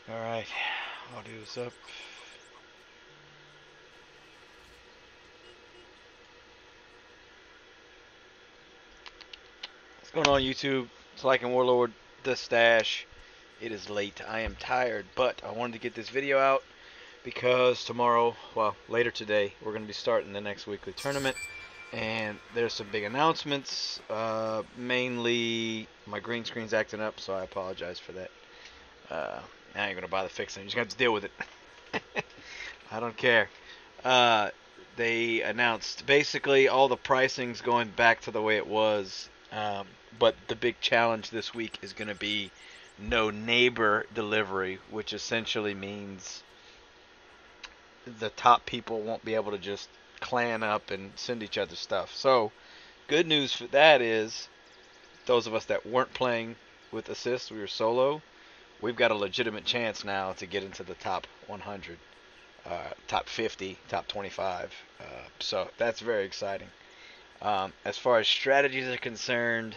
Alright, audio's up. What's going on, YouTube? It's Like and Warlord, the stash. It is late. I am tired, but I wanted to get this video out because tomorrow, well, later today, we're going to be starting the next weekly tournament. And there's some big announcements. Mainly, my green screen's acting up, so I apologize for that. I ain't going to bother fixing it. You just got to deal with it. I don't care. Uh, they announced basically all the pricing's going back to the way it was. But the big challenge this week is going to be no neighbor delivery, which essentially means the top people won't be able to just clan up and send each other stuff. So, good news for that is those of us that weren't playing with assists, we were solo, we've got a legitimate chance now to get into the top 100. Top 50, top 25. So that's very exciting. As far as strategies are concerned,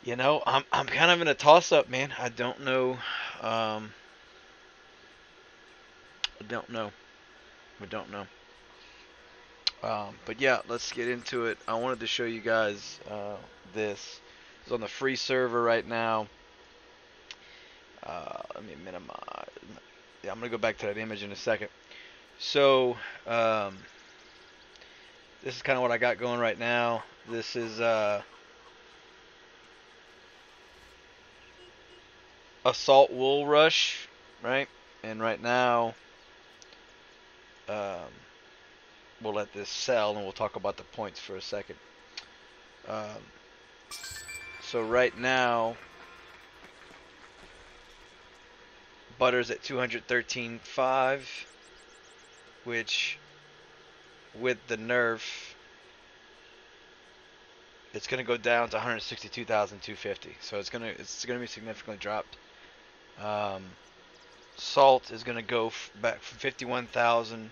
I'm kind of in a toss-up, man. I don't know. I don't know. We don't know. But yeah, let's get into it. I wanted to show you guys this. It's on the free server right now. Let me minimize. Yeah, I'm gonna go back to that image in a second. So, this is kind of what I got going right now. This is Assault Wool Rush, right? And right now, um, we'll let this sell and we'll talk about the points for a second. Um, so right now, Butter's at 213.5, which with the nerf, it's going to go down to 162,250. So it's going to be significantly dropped. Salt is going to go back from 51,000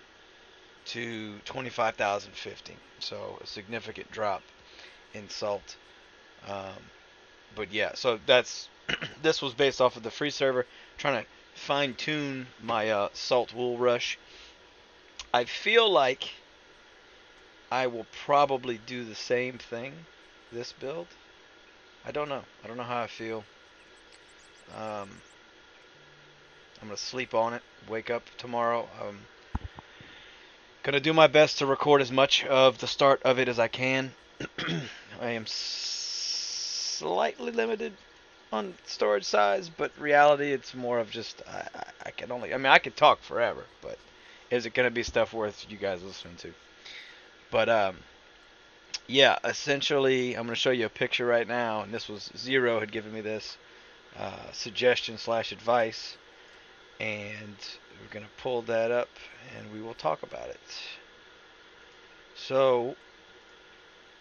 to 25,050. So a significant drop in salt. But yeah, so that's this was based off of the free server, trying to fine tune my salt wool rush. I feel like I will probably do the same thing this build. I don't know. I don't know how I feel. I'm gonna sleep on it. Wake up tomorrow. I'm gonna do my best to record as much of the start of it as I can. I am slightly limited on storage size, but reality, it's more of just I can only. I mean, I could talk forever, but is it gonna be stuff worth you guys listening to? But yeah, essentially, I'm gonna show you a picture right now, and this was Zero had given me this suggestion slash advice, and we're gonna pull that up, and we will talk about it. So,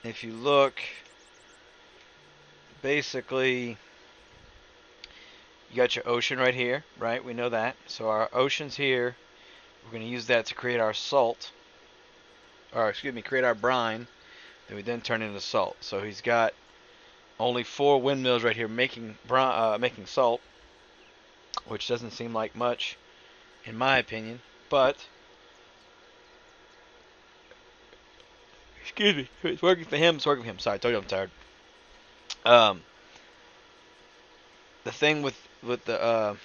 if you look, basically, you got your ocean right here, right? We know that. So our ocean's here. We're going to use that to create our salt, or excuse me, create our brine. That we then turn into salt. So he's got only 4 windmills right here making making salt, which doesn't seem like much, in my opinion. But excuse me, if it's working for him, it's working for him. Sorry, I told you I'm tired. The thing with the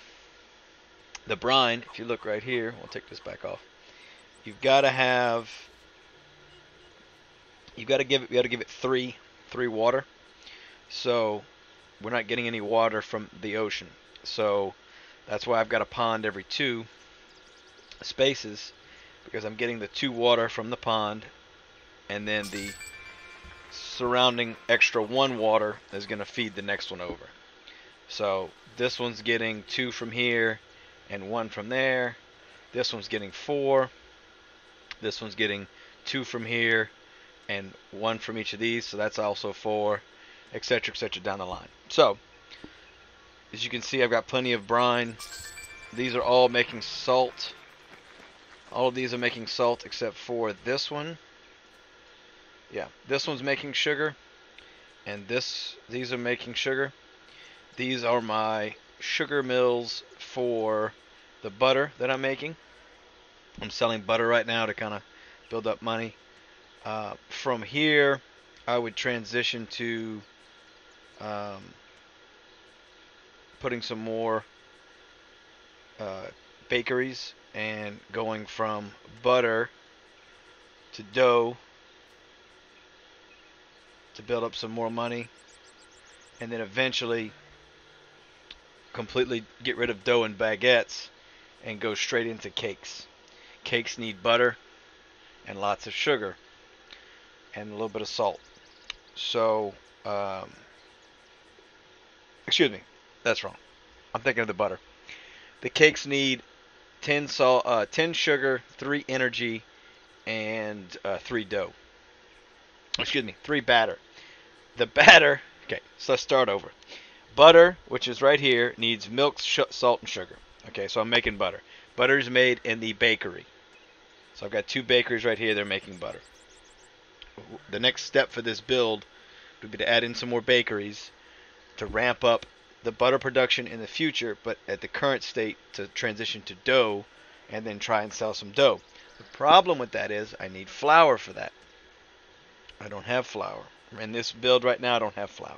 brine, if you look right here, we'll take this back off. You've got to have, you got to give it three water. So we're not getting any water from the ocean. So that's why I've got a pond every 2 spaces, because I'm getting the 2 water from the pond, and then the surrounding extra 1 water is going to feed the next one over. So this one's getting 2 from here and 1 from there. This one's getting 4. This one's getting 2 from here and 1 from each of these, so that's also 4, etc., etc., down the line. So, as you can see, I've got plenty of brine. These are all making salt. All of these are making salt except for this one. Yeah, this one's making sugar, and these are making sugar. These are my sugar mills for the butter that I'm making. I'm selling butter right now to kind of build up money. From here, I would transition to um, putting some more bakeries and going from butter to dough to build up some more money, and then eventually completely get rid of dough and baguettes and go straight into cakes. Cakes need butter and lots of sugar and a little bit of salt. So, excuse me, that's wrong. I'm thinking of the butter. The cakes need 10 salt, 10 sugar, 3 energy, and 3 dough. Excuse me, 3 batter. The batter, okay, so let's start over. Butter, which is right here, needs milk, salt, and sugar. Okay, so I'm making butter. Butter is made in the bakery. So I've got 2 bakeries right here, they're making butter. The next step for this build would be to add in some more bakeries to ramp up the butter production in the future, but at the current state to transition to dough and then try and sell some dough. The problem with that is I need flour for that. I don't have flour. In this build right now, I don't have flour.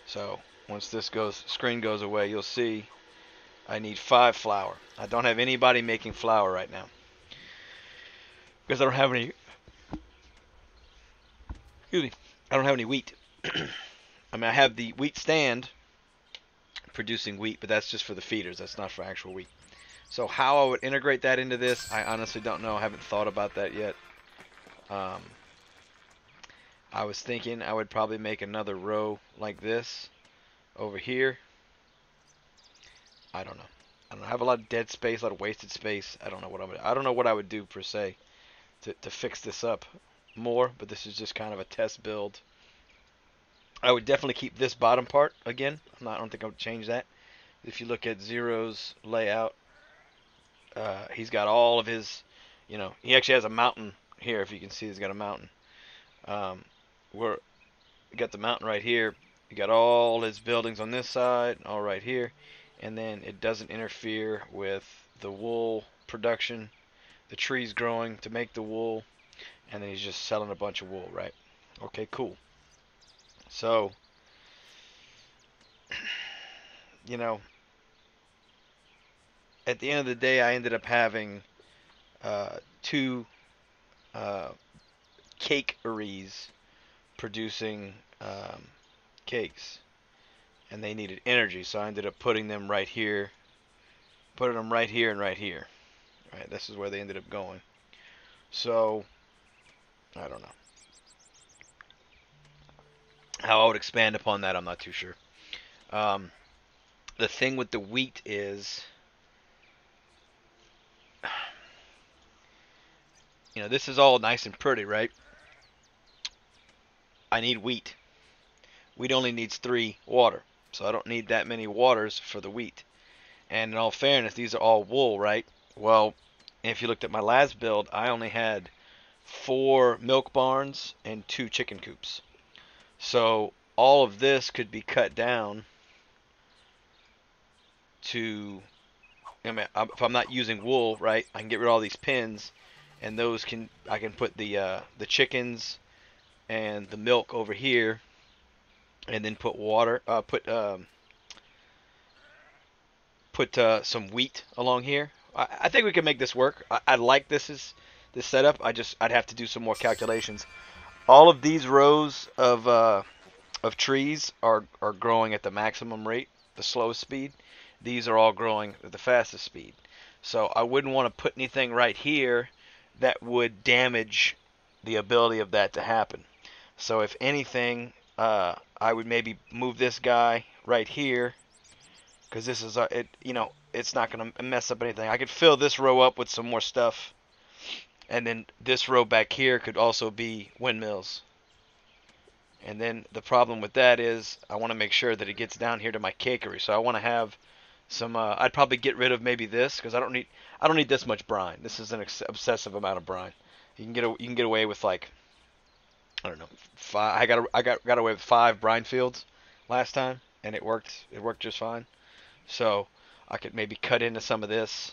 So once this screen goes away, you'll see I need 5 flour. I don't have anybody making flour right now because I don't have any. Excuse me. I don't have any wheat. I mean, I have the wheat stand producing wheat, but that's just for the feeders. That's not for actual wheat. So how I would integrate that into this, I honestly don't know. I haven't thought about that yet. I was thinking I would probably make another row like this over here. I don't know. I don't know. I have a lot of dead space, a lot of wasted space. I don't know what I don't know what I would do per se to fix this up more, but this is just kind of a test build. I would definitely keep this bottom part again. I don't think I would change that. If you look at Zero's layout, he's got all of his, he actually has a mountain here. If you can see, he's got a mountain. We got the mountain right here. You got all his buildings on this side, all right here, and then it doesn't interfere with the wool production, the trees growing to make the wool, and then he's just selling a bunch of wool, right? Okay, cool. So, at the end of the day, I ended up having 2 cakeries producing cakes, and they needed energy, so I ended up putting them right here, and right here. Right, this is where they ended up going. So, I don't know. How I would expand upon that, I'm not too sure. The thing with the wheat is, this is all nice and pretty, right? I need wheat. Wheat only needs 3 water, so I don't need that many waters for the wheat. And in all fairness, these are all wool, right? Well, if you looked at my last build, I only had 4 milk barns and 2 chicken coops. So all of this could be cut down to, if I'm not using wool, right, I can get rid of all these pins, and I can put the chickens and the milk over here, and then put water, put some wheat along here. I think we can make this work. I like this setup. I'd have to do some more calculations. All of these rows of trees are growing at the maximum rate, the slowest speed. These are all growing at the fastest speed. So I wouldn't want to put anything right here that would damage the ability of that to happen. So if anything, I would maybe move this guy right here, because this is it's not going to mess up anything. I could fill this row up with some more stuff, and then this row back here could also be windmills. And then the problem with that is I want to make sure that it gets down here to my cakery. So I want to have some. I'd probably get rid of maybe this, because I don't need this much brine. This is an obsessive amount of brine. You can get away with, like, I don't know, 5. I got away with 5 brine fields last time, and it worked. It worked just fine. So I could maybe cut into some of this.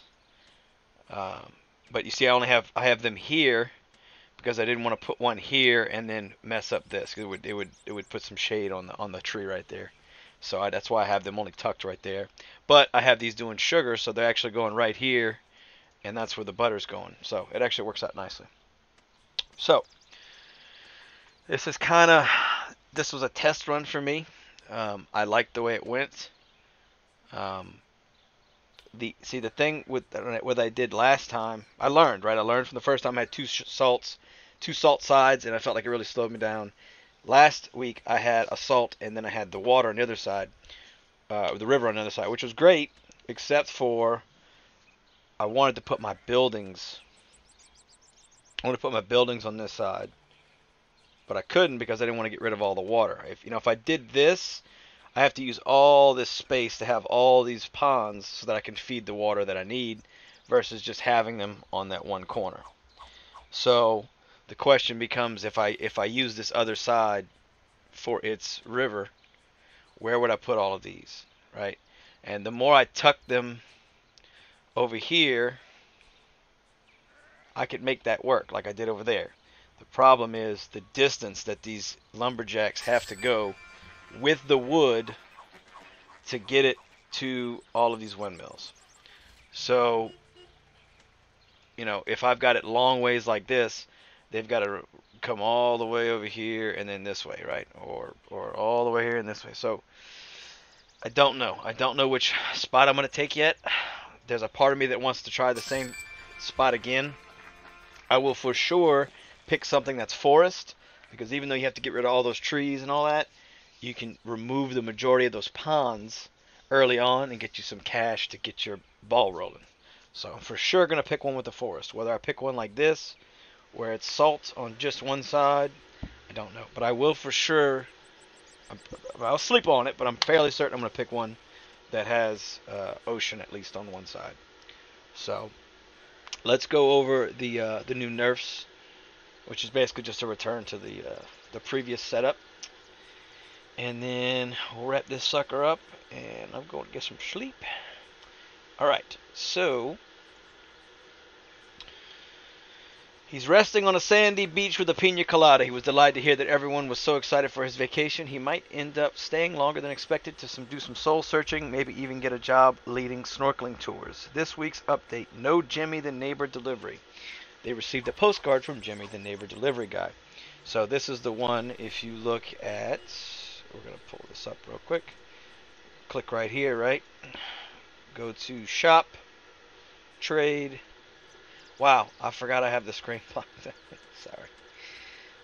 But you see, I have them here because I didn't want to put one here and then mess up this. It would put some shade on the tree right there. So that's why I have them only tucked right there. But I have these doing sugar, so they're actually going right here, and that's where the butter's going. So it actually works out nicely. So this was a test run for me. I liked the way it went. The thing with what I did last time, I learned, right? I learned from the first time I had two salt sides, and I felt like it really slowed me down. Last week I had a salt, and then I had the water on the other side, the river on the other side, which was great, except for I wanted to put my buildings. I wanted to put my buildings on this side, but I couldn't because I didn't want to get rid of all the water. If I did this, I have to use all this space to have all these ponds so that I can feed the water that I need versus just having them on that one corner. So the question becomes, if I use this other side for its river, where would I put all of these, right? And the more I tuck them over here, I could make that work like I did over there. The problem is the distance that these lumberjacks have to go with the wood to get it to all of these windmills. So, if I've got it long ways like this, they've got to come all the way over here and then this way, right? Or all the way here and this way. So I don't know. I don't know which spot I'm going to take yet. There's a part of me that wants to try the same spot again. I will for sure pick something that's forest, because even though you have to get rid of all those trees and all that, you can remove the majority of those ponds early on and get you some cash to get your ball rolling. So I'm for sure going to pick one with the forest. Whether I pick one like this, where it's salt on just one side, I don't know. But I will for sure, I'll sleep on it, but I'm fairly certain I'm going to pick one that has ocean at least on one side. So let's go over the new Nerfs, which is basically just a return to the previous setup. And then we'll wrap this sucker up, and I'm going to get some sleep. Alright, so he's resting on a sandy beach with a pina colada. He was delighted to hear that everyone was so excited for his vacation. He might end up staying longer than expected to do some soul searching, maybe even get a job leading snorkeling tours. This week's update: no Jimmy the Neighbor delivery. They received a postcard from Jimmy the Neighbor delivery guy. So this is the one. If you look at, we're going to pull this up real quick. Click right here, right? Go to shop, trade. Wow, I forgot I have the screen locked. Sorry.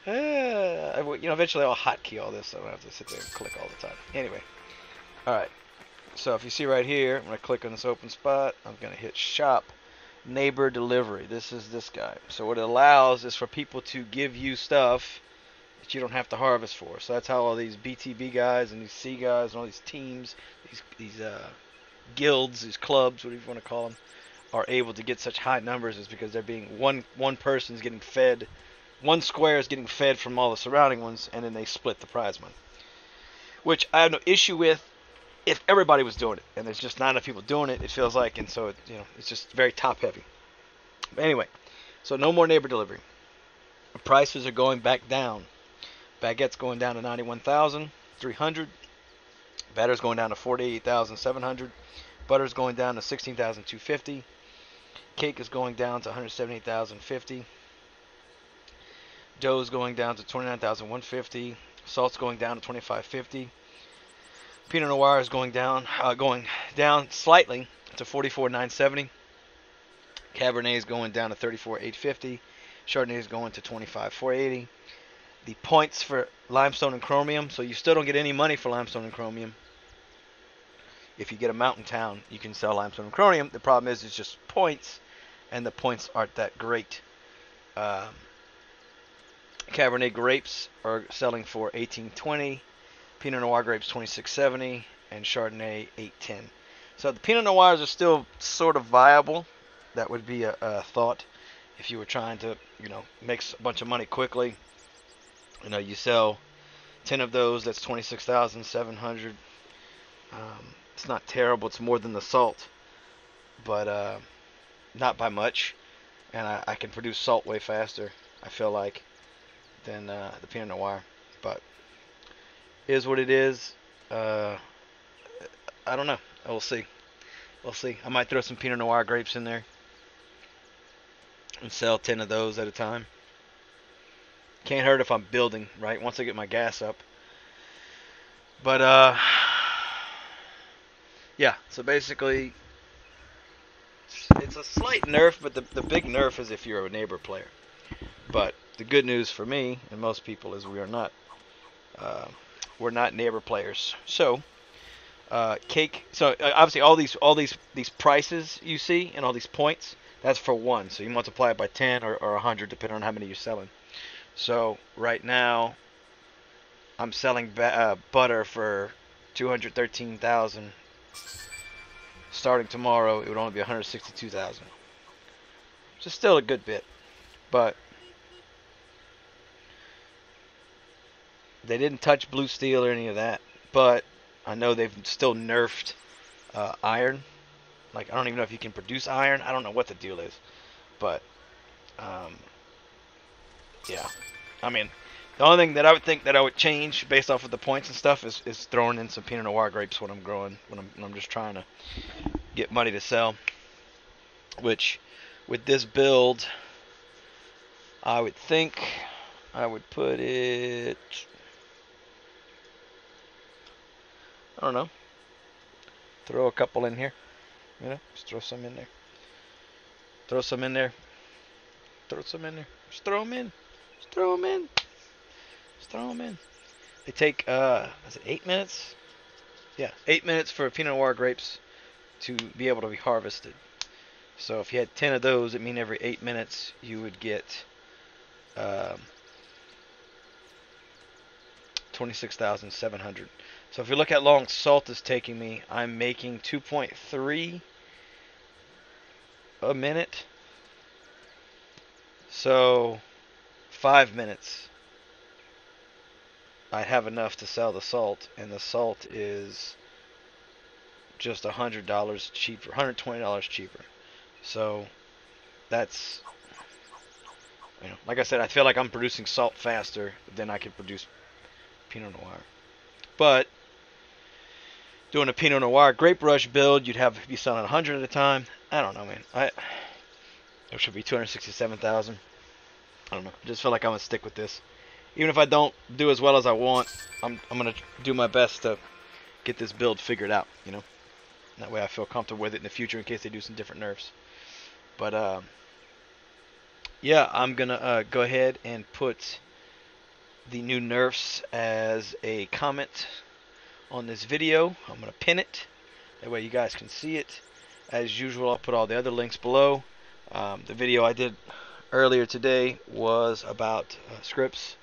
Eventually I'll hotkey all this, so I don't have to sit there and click all the time. Anyway, all right. So if you see right here, I'm going to click on this open spot. I'm going to hit shop, neighbor delivery. This is this guy. So what it allows is for people to give you stuff that you don't have to harvest for. So that's how all these BTB guys and these C guys and all these teams, these guilds, these clubs, whatever you want to call them, are able to get such high numbers, is because they're being one person's getting fed, one square is getting fed from all the surrounding ones, and then they split the prize money. Which I have no issue with if everybody was doing it, and there's just not enough people doing it, it feels like, and so it's just very top heavy. But anyway, so no more neighbor delivery. The prices are going back down. Baguette's going down to 91,300. Batter's going down to 48,700. Butter's going down to 16,250. Cake is going down to 178,050. Dough's going down to 29,150. Salt's going down to 25.50. Pinot Noir is going down slightly to 44,970. Cabernet is going down to 34,850. Chardonnay is going to 25,480. The points for limestone and chromium, so you still don't get any money for limestone and chromium. If you get a mountain town, you can sell limestone and chromium. The problem is it's just points, and the points aren't that great. Cabernet grapes are selling for 1820, Pinot Noir grapes 2670, and Chardonnay 810. So the Pinot Noirs are still sort of viable. That would be a thought if you were trying to, make a bunch of money quickly. You sell 10 of those, that's 26,700. It's not terrible. It's more than the salt. but not by much. And I can produce salt way faster, I feel like, than the Pinot Noir. But it is what it is. Uh, I don't know. We'll see. We'll see. I might throw some Pinot Noir grapes in there and sell 10 of those at a time. Can't hurt if I'm building, right? Once I get my gas up. But yeah. So basically, it's a slight nerf, but the big nerf is if you're a neighbor player. But the good news for me and most people is uh, we're not neighbor players. So cake. So obviously all these prices you see and all these points, that's for one. So you multiply it by 10 or 100 depending on how many you're selling. So right now I'm selling butter for 213,000. Starting tomorrow, it would only be 162,000. So still a good bit, but they didn't touch blue steel or any of that. But I know they've still nerfed iron. Like I don't even know if you can produce iron. I don't know what the deal is, but um, yeah. I mean, the only thing that I would think that I would change based off of the points and stuff is throwing in some Pinot Noir grapes when I'm growing when I'm just trying to get money to sell. Which with this build, I would think I would put it. I don't know. Throw a couple in here. You know, just throw some in there. Throw some in there. Throw some in there. Just throw them in. Just throw them in. Just throw them in. They take, is it 8 minutes? Yeah, 8 minutes for Pinot Noir grapes to be able to be harvested. So if you had 10 of those, it means every 8 minutes you would get 26,700. So if you look at how long salt is taking me, I'm making 2.3 a minute. So 5 minutes I have enough to sell the salt, and the salt is just $100 cheaper, $120 cheaper. So that's, you know, like I said, I feel like I'm producing salt faster than I could produce Pinot Noir. But doing a Pinot Noir grape rush build, you'd have be selling 100 at a time. I don't know, man. It should be 267,000. I don't know. I just feel like I'm gonna stick with this. Even if I don't do as well as I want, I'm gonna do my best to get this build figured out. You know, that way I feel comfortable with it in the future in case they do some different nerfs. But yeah, I'm gonna go ahead and put the new nerfs as a comment on this video. I'm gonna pin it. That way you guys can see it. As usual, I'll put all the other links below. The video I did earlier today was about scripts.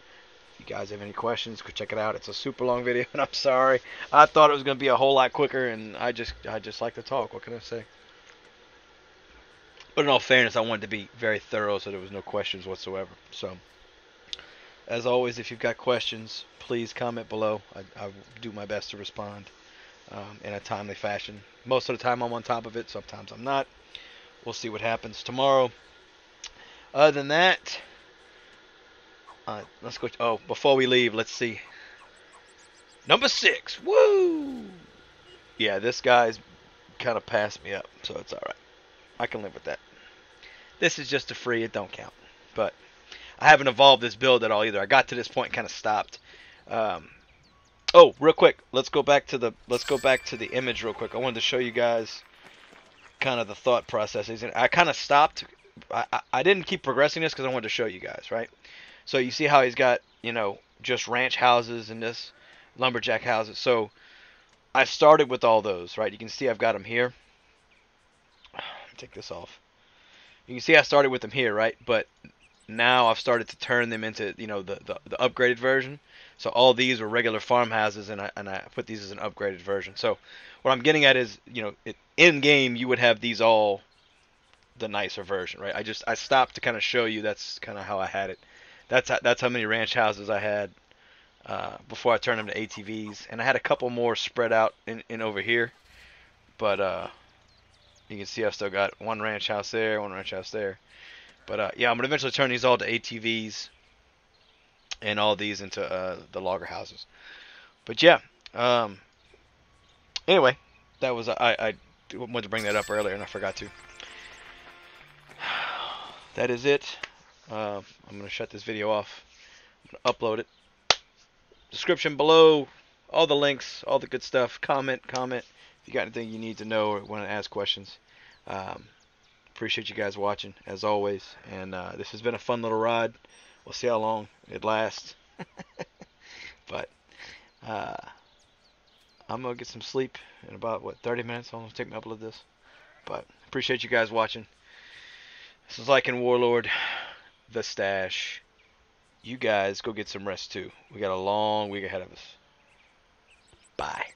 If you guys have any questions, go check it out. It's a super long video, and I'm sorry. I thought it was going to be a whole lot quicker, and I just like to talk. What can I say? But in all fairness, I wanted to be very thorough, so there was no questions whatsoever. So, as always, if you've got questions, please comment below. I do my best to respond in a timely fashion. Most of the time, I'm on top of it. Sometimes I'm not. We'll see what happens tomorrow. Other than that, let's go. Oh, before we leave, let's see. Number 6. Woo! Yeah, this guy's kind of passed me up, so it's alright. I can live with that. This is just a free. It don't count. But I haven't evolved this build at all either. I got to this point and kind of stopped. Oh, real quick. Let's go back to the image real quick. I wanted to show you guys kind of the thought processes. And I kind of stopped. I didn't keep progressing this because I wanted to show you guys, right? So you see how he's got, you know, just ranch houses and this lumberjack houses. So I started with all those, right? You can see I've got them here. Take this off. You can see I started with them here, right? But now I've started to turn them into, you know, the upgraded version. So all these were regular farmhouses, and I put these as an upgraded version. So what I'm getting at is, you know, in game you would have these all the nicer version, right? I stopped to kind of show you that's kind of how I had it. That's how many ranch houses I had before I turned them to ATVs, and I had a couple more spread out in over here, but You can see I still got one ranch house there, one ranch house there. But yeah, I'm gonna eventually turn these all to ATVs and all these into the logger houses. But yeah, anyway, that was I wanted to bring that up earlier and I forgot to. That is it. I'm gonna shut this video off. I'm gonna upload it. Description below, all the links, all the good stuff. Comment. If you got anything you need to know or want to ask questions. Appreciate you guys watching as always. And this has been a fun little ride. We'll see how long it lasts. But I'm gonna get some sleep in about 30 minutes. I'm gonna take me to upload this. But appreciate you guys watching. This is Lycan Warlord, the Stash. You guys go get some rest too. We got a long week ahead of us. Bye.